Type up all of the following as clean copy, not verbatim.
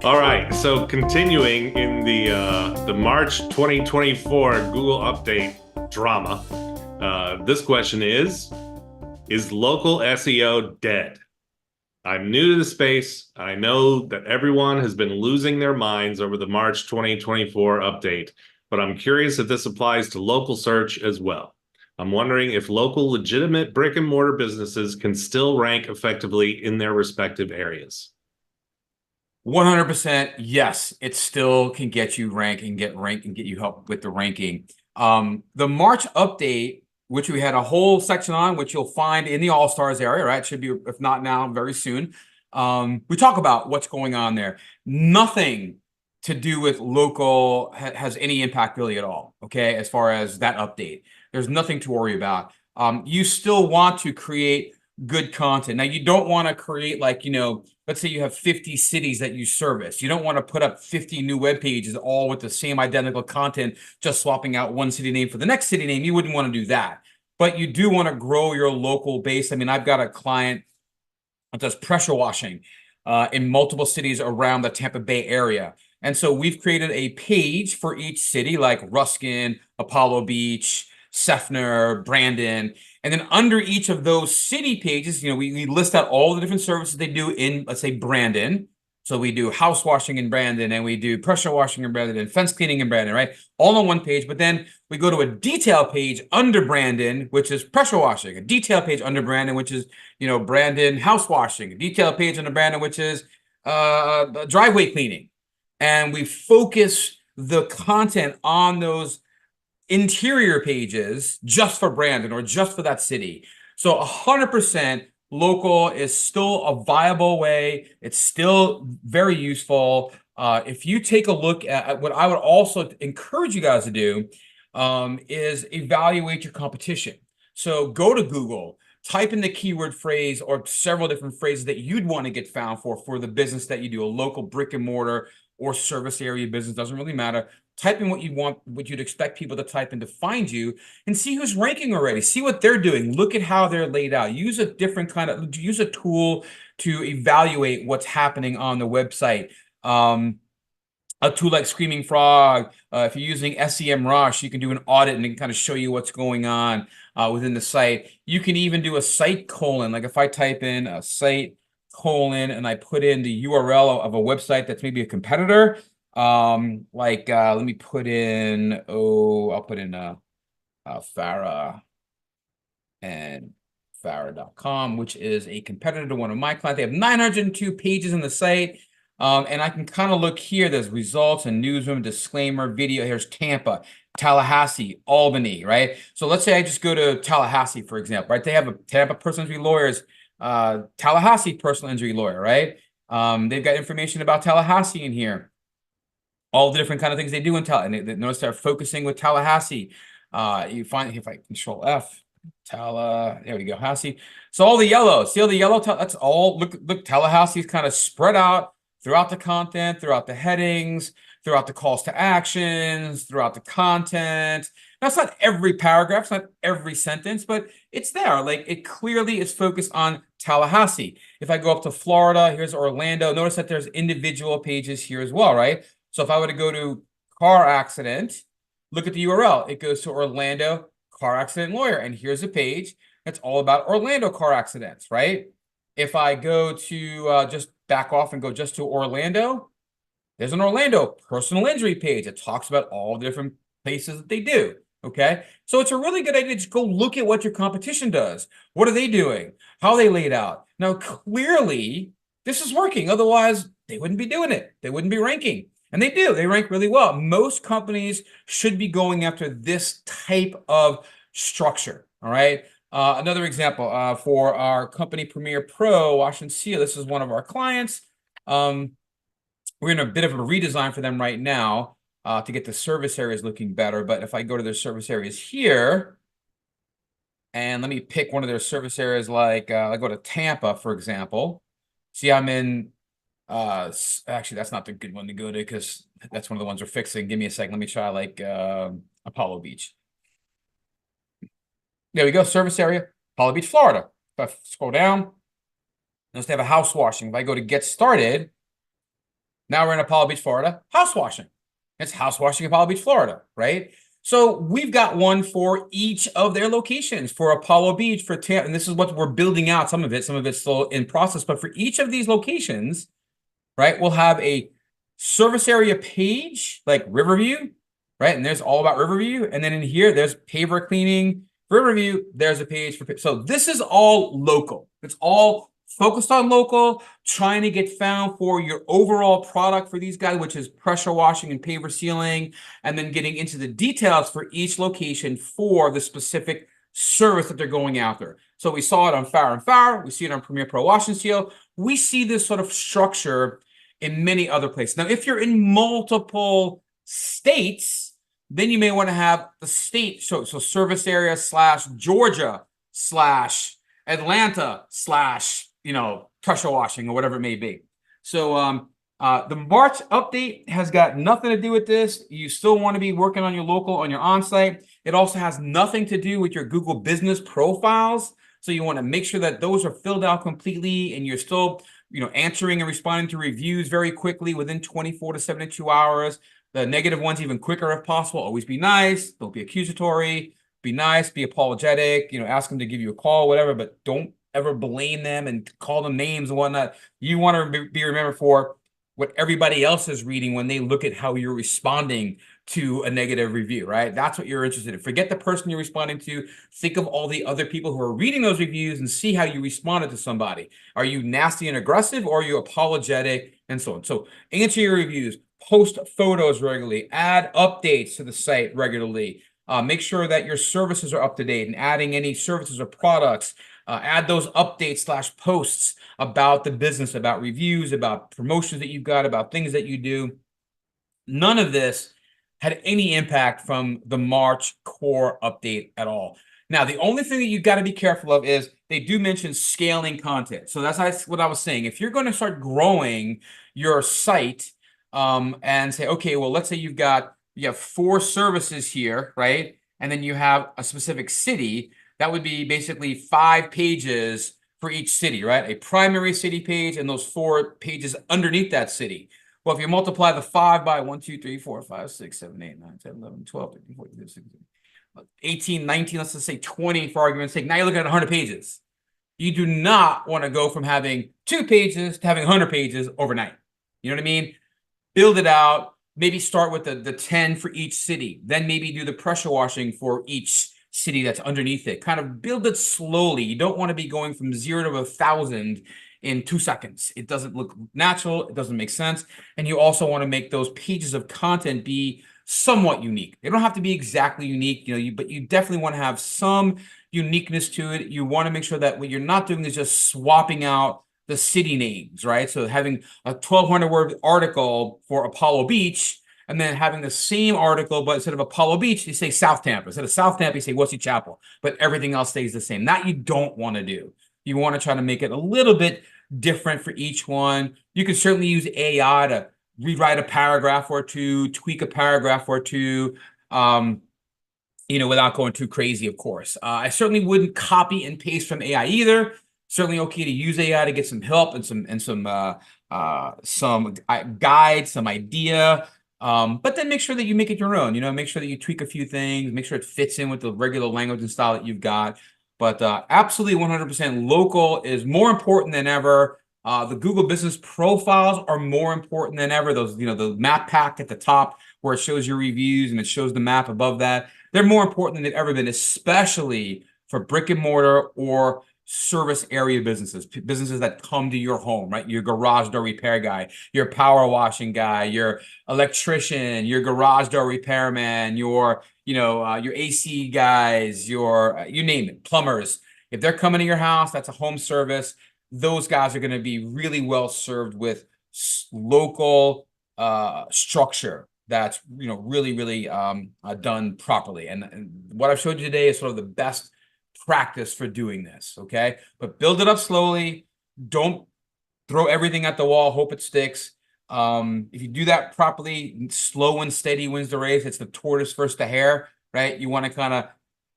All right, so continuing in the March 2024 Google update drama, this question is local SEO dead? I'm new to the space. I know that everyone has been losing their minds over the March 2024 update, but I'm curious if this applies to local search as well. I'm wondering if local legitimate brick and mortar businesses can still rank effectively in their respective areas. 100% yes, it still can get you rank and get you help with the ranking. The March update, which we had a whole section on, which you'll find in the All Stars area, right? It should be, if not now, very soon. We talk about what's going on there. Nothing to do with local has any impact really at all, okay? As far as that update, there's nothing to worry about. You still want to create good content. Now, you don't want to create like, let's say you have 50 cities that you service. You don't want to put up 50 new web pages all with the same identical content, just swapping out one city name for the next city name. You wouldn't want to do that. But you do want to grow your local base. I mean, I've got a client that does pressure washing in multiple cities around the Tampa Bay area. And so we've created a page for each city, like Ruskin, Apollo Beach, Seffner, Brandon. And then under each of those city pages, we list out all the different services they do in, let's say, Brandon. So we do house washing in Brandon, and we do pressure washing in Brandon, and fence cleaning in Brandon, right? All on one page. But then we go to a detail page under Brandon, which is pressure washing, a detail page under Brandon, which is, Brandon house washing, a detail page under Brandon, which is driveway cleaning. And we focus the content on those interior pages just for Brandon or just for that city. So 100% local is still a viable way. It's still very useful. If you take a look at what I would also encourage you guys to do is evaluate your competition. So go to Google, type in the keyword phrase or several different phrases that you'd want to get found for the business that you do, a local brick and mortar or service area business, doesn't really matter. Type in what you want, what you'd expect people to type in to find you, and see who's ranking already. See what they're doing. Look at how they're laid out. Use a tool to evaluate what's happening on the website. A tool like Screaming Frog, if you're using SEMrush, you can do an audit and it can kind of show you what's going on within the site. You can even do a site colon. Like if I type in a site colon and I put in the URL of a website that's maybe a competitor, let me put in, I'll put in Farah and Farah.com, which is a competitor to one of my clients. They have 902 pages in the site. And I can kind of look here. There's results and newsroom, disclaimer, video. Here's Tampa, Tallahassee, Albany, right? So let's say I just go to Tallahassee, for example, right? They have a Tampa personal injury lawyers, Tallahassee personal injury lawyer, right? They've got information about Tallahassee in here. All the different kind of things they do in Tallahassee. And notice they're focusing with Tallahassee. You find, if I control F, there we go, Hassee. So all the yellow, see all the yellow? That's all, look, Tallahassee is kind of spread out throughout the content, throughout the headings, throughout the calls to actions, throughout the content. Now, it's not every paragraph, it's not every sentence, but it's there. Like, it clearly is focused on Tallahassee. If I go up to Florida, here's Orlando. Notice that there's individual pages here as well, right? So if I were to go to car accident, look at the URL. It goes to Orlando car accident lawyer, and here's a page that's all about Orlando car accidents, right? If I go to just back off and go just to Orlando, there's an Orlando personal injury page that talks about all the different places that they do, okay? So it's a really good idea to just go look at what your competition does. What are they doing? How are they laid out? Now, clearly, this is working. Otherwise, they wouldn't be doing it. They wouldn't be ranking. And they do. They rank really well. Most companies should be going after this type of structure, all right? Another example for our company Premier Pro, Washington Seal, this is one of our clients. We're in a bit of a redesign for them right now to get the service areas looking better. But if I go to their service areas here, and let me pick one of their service areas, like I go to Tampa, for example. See, I'm in, actually, that's not the good one to go to because that's one of the ones we're fixing. Give me a second. Let me try like Apollo Beach. There we go, service area, Apollo Beach, Florida. If I scroll down, notice they have a house washing. If I go to get started, Now we're in Apollo Beach, Florida, house washing. It's house washing Apollo Beach, Florida, right? So we've got one for each of their locations for Apollo Beach, for Tampa, and this is what we're building out. Some of it's still in process, but for each of these locations, right, we'll have a service area page like Riverview, right? And there's all about Riverview. And then in here, there's paver cleaning. Riverview, there's a page for, so this is all local. It's all focused on local, trying to get found for your overall product for these guys, which is pressure washing and paver sealing, and then getting into the details for each location for the specific service that they're going after. So we saw it on Fire and Fire. We see it on Premier Pro Wash and Seal. We see this sort of structure in many other places. Now, if you're in multiple states, then you may want to have the state, so service area / Georgia / Atlanta / pressure washing or whatever it may be. So the March update has got nothing to do with this. You still want to be working on your local, on your on-site. It also has nothing to do with your Google business profiles. So you want to make sure that those are filled out completely and you're still, answering and responding to reviews very quickly within 24 to 72 hours. The negative ones even quicker if possible. Always be nice. Don't be accusatory. Be nice. Be apologetic. Ask them to give you a call, whatever, but don't ever blame them and call them names and whatnot. You want to be remembered for what everybody else is reading when they look at how you're responding to a negative review, right? That's what you're interested in. Forget the person you're responding to. Think of all the other people who are reading those reviews and see how you responded to somebody. Are you nasty and aggressive, or are you apologetic, and so on? So answer your reviews, post photos regularly, add updates to the site regularly. Make sure that your services are up to date and adding any services or products. Add those updates / posts about the business, about reviews, about promotions that you've got, about things that you do. None of this had any impact from the March core update at all. Now, the only thing that you've got to be careful of is they do mention scaling content. So that's what I was saying. If you're going to start growing your site and say, okay, well, let's say you have 4 services here, right? And then you have a specific city. That would be basically 5 pages for each city, right? A primary city page and those 4 pages underneath that city. Well, if you multiply the 5 by 1, 2, 3, 4, 5, 6, 7, 8, 9, 10, 11, 12, 13, 14, 15, 16, 18, 19, let's just say 20 for argument's sake. Now you're looking at 100 pages. You do not want to go from having 2 pages to having 100 pages overnight. You know what I mean? Build it out. Maybe start with the 10 for each city. Then maybe do the pressure washing for each city that's underneath it. Kind of build it slowly. You don't want to be going from 0 to 1,000 in 2 seconds. It doesn't look natural. It doesn't make sense. And you also want to make those pages of content be somewhat unique. They don't have to be exactly unique, but you definitely want to have some uniqueness to it. You want to make sure that what you're not doing is just swapping out the city names, right? So having a 1,200 word article for Apollo Beach, and then having the same article, but instead of Apollo Beach, you say South Tampa. Instead of South Tampa, you say Wesley Chapel, but everything else stays the same. That you don't want to do. You want to try to make it a little bit different for each one. You can certainly use AI to rewrite a paragraph or two, tweak a paragraph or two, without going too crazy, of course. I certainly wouldn't copy and paste from AI either. Certainly okay to use AI to get some help and some guide, some idea. But then make sure that you make it your own, make sure that you tweak a few things, make sure it fits in with the regular language and style that you've got. But absolutely 100% local is more important than ever. The Google business profiles are more important than ever. Those, the map pack at the top where it shows your reviews and it shows the map above that. They're more important than they've ever been, especially for brick and mortar or service area businesses that come to your home, right? Your garage door repair guy, your power washing guy, your electrician, your garage door repairman, your AC guys, you name it, plumbers. If they're coming to your house, that's a home service. Those guys are going to be really well served with local structure that's really done properly. And what I've showed you today is sort of the best practice for doing this, okay? But build it up slowly. Don't throw everything at the wall, hope it sticks. If you do that properly, slow and steady wins the race. It's the tortoise versus the hare, right? You want to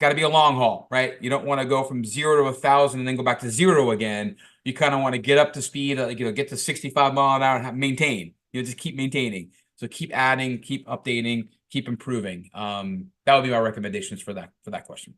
got to be a long haul, right? You don't want to go from 0 to 1,000 and then go back to 0 again. You kind of want to get up to speed, get to 65 mile an hour and maintain, just keep maintaining. So keep adding, keep updating, keep improving. That would be my recommendations for that question.